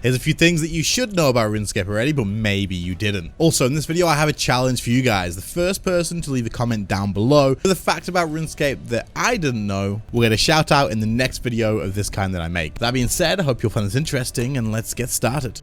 Here's a few things that you should know about RuneScape already, but maybe you didn't. Also, in this video, I have a challenge for you guys. The first person to leave a comment down below with a fact about RuneScape that I didn't know will get a shout out in the next video of this kind that I make. That being said, I hope you'll find this interesting, and let's get started.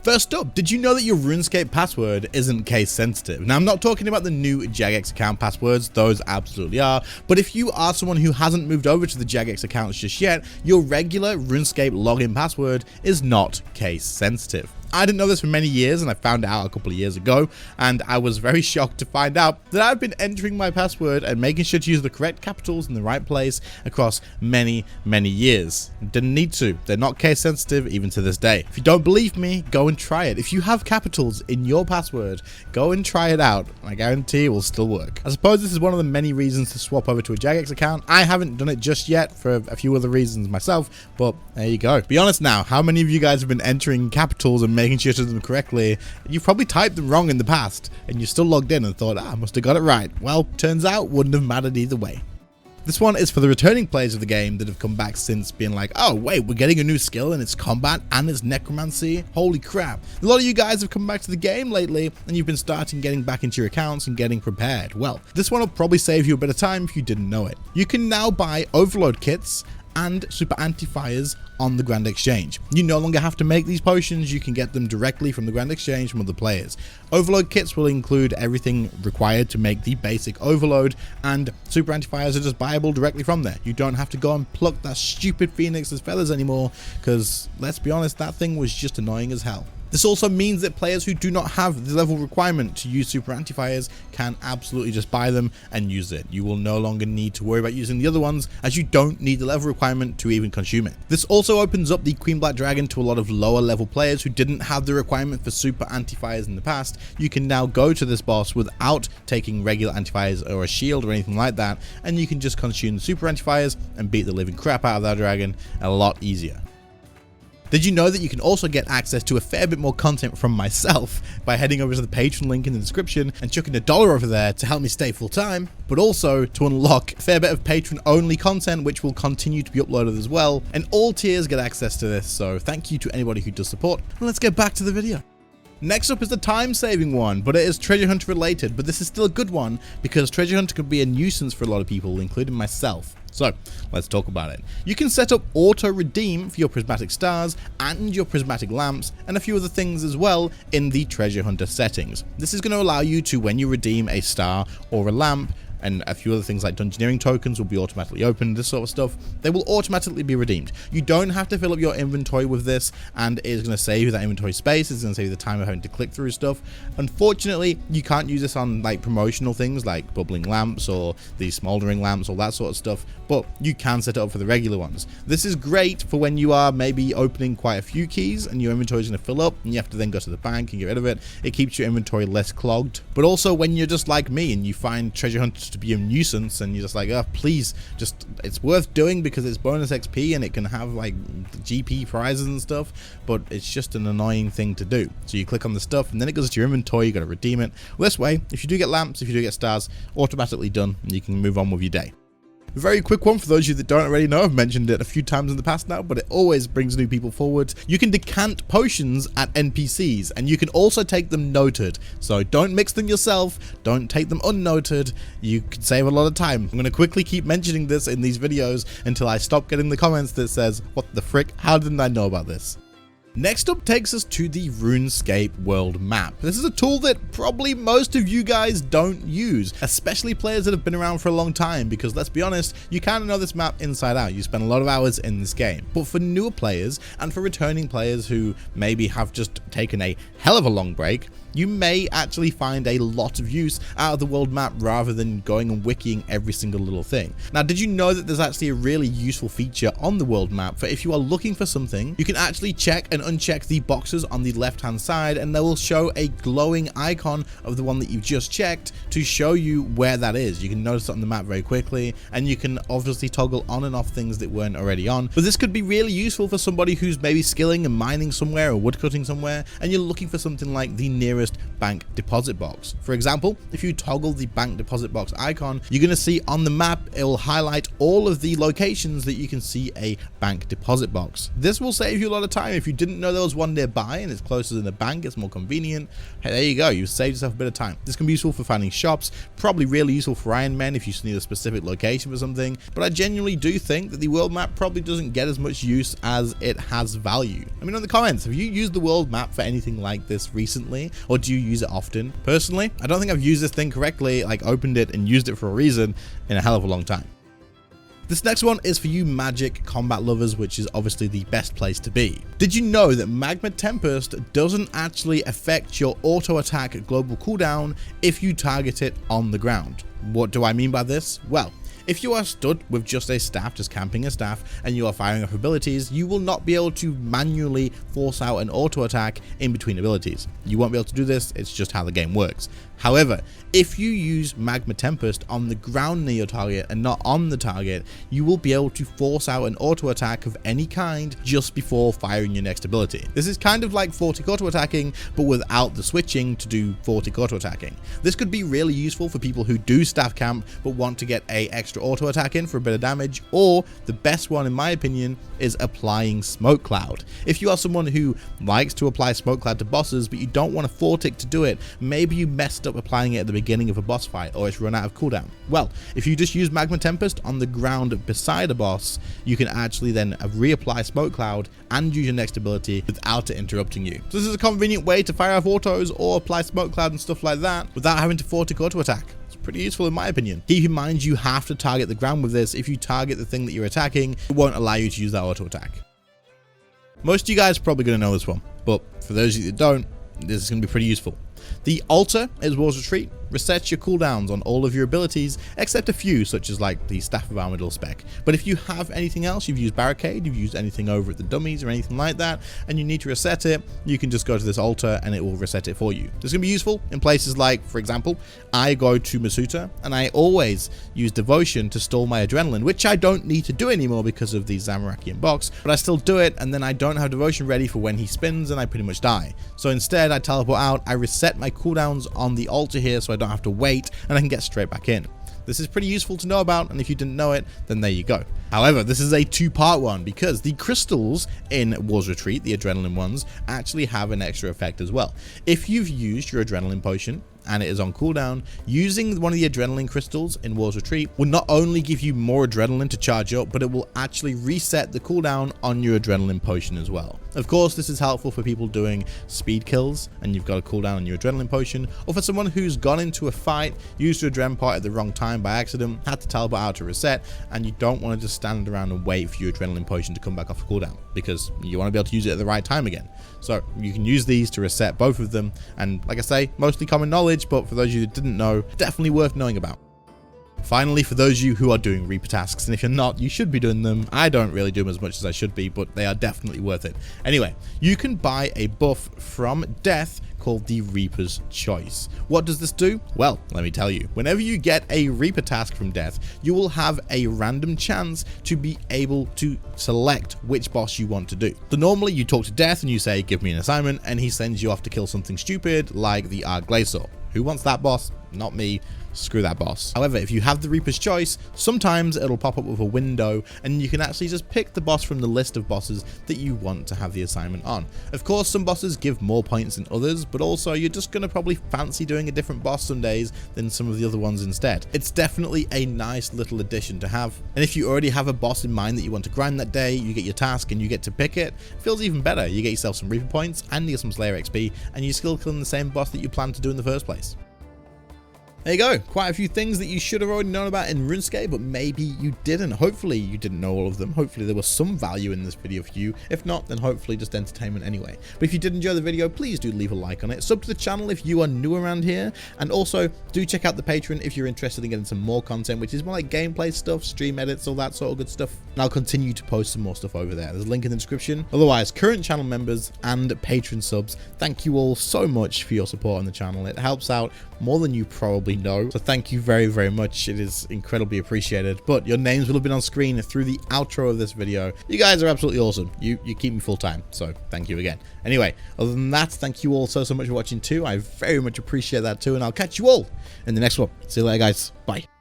First up, did you know that your RuneScape password isn't case sensitive? Now, I'm not talking about the new Jagex account passwords, those absolutely are, but if you are someone who hasn't moved over to the Jagex accounts just yet, your regular RuneScape login password is not case sensitive. I didn't know this for many years, and I found out a couple of years ago, and I was very shocked to find out that I've been entering my password and making sure to use the correct capitals in the right place across many years. Didn't need to. They're not case sensitive even to this day. If you don't believe me, go and try it. If you have capitals in your password, go and try it out. I guarantee it will still work. I suppose this is one of the many reasons to swap over to a Jagex account. I haven't done it just yet for a few other reasons myself, but there you go. Be honest now, how many of you guys have been entering capitals and making sure to do them correctly? You've probably typed them wrong in the past and you're still logged in and thought, I must have got it right. Well, turns out wouldn't have mattered either way. This one is for the returning players of the game that have come back since being like, oh wait, we're getting a new skill and it's combat and it's necromancy. Holy crap. A lot of you guys have come back to the game lately and you've been starting getting back into your accounts and getting prepared. Well, this one will probably save you a bit of time if you didn't know it. You can now buy overload kits and super anti-fires on the Grand Exchange. You no longer have to make these potions, you can get them directly from the Grand Exchange from other players. Overload kits will include everything required to make the basic overload, and super anti-fires are just buyable directly from there. You don't have to go and pluck that stupid Phoenix's feathers anymore, because let's be honest, that thing was just annoying as hell. This also means that players who do not have the level requirement to use super anti-fires can absolutely just buy them and use it. You will no longer need to worry about using the other ones, as you don't need the level requirement to even consume it. This also opens up the Queen Black Dragon to a lot of lower level players who didn't have the requirement for super anti-fires in the past. You can now go to this boss without taking regular anti-fires or a shield or anything like that, and you can just consume the super anti-fires and beat the living crap out of that dragon a lot easier. Did you know that you can also get access to a fair bit more content from myself by heading over to the Patron link in the description and chucking $1 over there to help me stay full time, but also to unlock a fair bit of Patron only content which will continue to be uploaded as well, and all tiers get access to this, so thank you to anybody who does support. And let's get back to the video. Next up is the time-saving one, but it is treasure hunt related, but this is still a good one because treasure hunt could be a nuisance for a lot of people, including myself. So let's talk about it. You can set up auto redeem for your prismatic stars and your prismatic lamps and a few other things as well in the treasure hunter settings. This is going to allow you to, when you redeem a star or a lamp, and a few other things like dungeoneering tokens will be automatically opened, this sort of stuff, they will automatically be redeemed. You don't have to fill up your inventory with this, and it is going to save you that inventory space. It's going to save you the time of having to click through stuff. Unfortunately, you can't use this on like promotional things like bubbling lamps or the smoldering lamps, all that sort of stuff, but you can set it up for the regular ones. This is great for when you are maybe opening quite a few keys and your inventory is going to fill up and you have to then go to the bank and get rid of it. It keeps your inventory less clogged. But also when you're just like me and you find treasure hunters to be a nuisance and you're just like, oh please, just it's worth doing because it's bonus XP and it can have like GP prizes and stuff, but it's just an annoying thing to do. So you click on the stuff and then it goes to your inventory, you got to redeem it. Well, this way, if you do get lamps, if you do get stars, automatically done and you can move on with your day. A very quick one for those of you that don't already know. I've mentioned it a few times in the past now, but it always brings new people forward. You can decant potions at NPCs, and you can also take them noted. So don't mix them yourself, don't take them unnoted. You can save a lot of time. I'm going to quickly keep mentioning this in these videos until I stop getting the comments that says, what the frick, how didn't I know about this? Next up takes us to the RuneScape world map. This is a tool that probably most of you guys don't use, especially players that have been around for a long time, because let's be honest, you kind of know this map inside out. You spend a lot of hours in this game. But for newer players and for returning players who maybe have just taken a hell of a long break, you may actually find a lot of use out of the world map rather than going and wikiing every single little thing. Now, did you know that there's actually a really useful feature on the world map for if you are looking for something, you can actually check and uncheck the boxes on the left hand side and they will show a glowing icon of the one that you've just checked to show you where that is. You can notice it on the map very quickly, and you can obviously toggle on and off things that weren't already on. But this could be really useful for somebody who's maybe skilling and mining somewhere or woodcutting somewhere, and you're looking for something like the nearest bank deposit box. For example, if you toggle the bank deposit box icon, you're going to see on the map, it will highlight all of the locations that you can see a bank deposit box. This will save you a lot of time. If you didn't know there was one nearby and it's closer than a bank, it's more convenient. Hey, there you go. You've saved yourself a bit of time. This can be useful for finding shops, probably really useful for Iron Men if you just need a specific location for something. But I genuinely do think that the world map probably doesn't get as much use as it has value. I mean, in the comments, have you used the world map for anything like this recently, or do you use it often? Personally, I don't think I've used this thing correctly, like opened it and used it for a reason, in a hell of a long time. This next one is for you magic combat lovers, which is obviously the best place to be. Did you know that Magma Tempest doesn't actually affect your auto attack global cooldown if you target it on the ground? What do I mean by this? Well, if you are stood with just a staff, just camping a staff, and you are firing off abilities, you will not be able to manually force out an auto attack in between abilities. You won't be able to do this, it's just how the game works. However, if you use Magma Tempest on the ground near your target and not on the target, you will be able to force out an auto attack of any kind just before firing your next ability. This is kind of like Fortic auto attacking, but without the switching to do Fortic auto attacking. This could be really useful for people who do staff camp but want to get a extra auto attack in for a bit of damage, or the best one in my opinion is applying Smoke Cloud. If you are someone who likes to apply Smoke Cloud to bosses but you don't want a Fortic to do it, maybe you messed up applying it at the beginning of a boss fight or it's run out of cooldown. Well, if you just use Magma Tempest on the ground beside a boss, you can actually then reapply Smoke Cloud and use your next ability without it interrupting you. So this is a convenient way to fire off autos or apply Smoke Cloud and stuff like that without having to Fortic auto attack. Pretty useful in my opinion. Keep in mind you have to target the ground with this. If you target the thing that you're attacking, it won't allow you to use that auto attack. Most of you guys are probably going to know this one, but for those of you that don't, this is going to be pretty useful. The altar is War's Retreat, resets your cooldowns on all of your abilities except a few, such as like the Staff of Armadyl spec. But if you have anything else, you've used Barricade, you've used anything over at the dummies or anything like that, and you need to reset it, you can just go to this altar and it will reset it for you. This is going to be useful in places like, for example, I go to Masuta and I always use Devotion to stall my adrenaline, which I don't need to do anymore because of the Zamarakian box, but I still do it, and then I don't have Devotion ready for when he spins and I pretty much die. So instead I teleport out, I reset my cooldowns on the altar here so I don't have to wait and I can get straight back in. This is pretty useful to know about, and if you didn't know it, then there you go. However, this is a two-part one because the crystals in War's Retreat, the adrenaline ones, actually have an extra effect as well. If you've used your adrenaline potion and it is on cooldown, using one of the adrenaline crystals in War's Retreat will not only give you more adrenaline to charge up, but it will actually reset the cooldown on your adrenaline potion as well. Of course, this is helpful for people doing speed kills and you've got a cooldown on your adrenaline potion, or for someone who's gone into a fight, used your adrenaline pot at the wrong time by accident, had to teleport out to reset, and you don't want to just stand around and wait for your adrenaline potion to come back off a cooldown because you want to be able to use it at the right time again. So you can use these to reset both of them, and like I say, mostly common knowledge, but for those of you that didn't know, definitely worth knowing about. Finally, for those of you who are doing Reaper tasks, and if you're not, you should be doing them. I don't really do them as much as I should be, but they are definitely worth it. Anyway, you can buy a buff from Death called the Reaper's Choice. What does this do? Well, let me tell you. Whenever you get a Reaper task from Death, you will have a random chance to be able to select which boss you want to do. So normally you talk to Death and you say, give me an assignment, and he sends you off to kill something stupid like the Arglacior. Who wants that boss? Not me. Screw that boss. However, if you have the Reaper's Choice, sometimes it'll pop up with a window and you can actually just pick the boss from the list of bosses that you want to have the assignment on. Of course, some bosses give more points than others, but also you're just going to probably fancy doing a different boss some days than some of the other ones instead. It's definitely a nice little addition to have. And if you already have a boss in mind that you want to grind that day, you get your task and you get to pick it, it feels even better. You get yourself some Reaper points and you get some Slayer XP, and you're still killing the same boss that you planned to do in the first place. There you go. Quite a few things that you should have already known about in RuneScape, but maybe you didn't. Hopefully you didn't know all of them. Hopefully there was some value in this video for you. If not, then hopefully just entertainment anyway. But if you did enjoy the video, please do leave a like on it. Sub to the channel if you are new around here. And also do check out the Patron if you're interested in getting some more content, which is more like gameplay stuff, stream edits, all that sort of good stuff. And I'll continue to post some more stuff over there. There's a link in the description. Otherwise, current channel members and Patron subs, thank you all so much for your support on the channel. It helps out more than you probably know. So thank you very, very much. It is incredibly appreciated. But your names will have been on screen through the outro of this video. You guys are absolutely awesome. You keep me full time. So thank you again. Anyway, other than that, thank you all so much for watching too. I very much appreciate that too. And I'll catch you all in the next one. See you later, guys. Bye.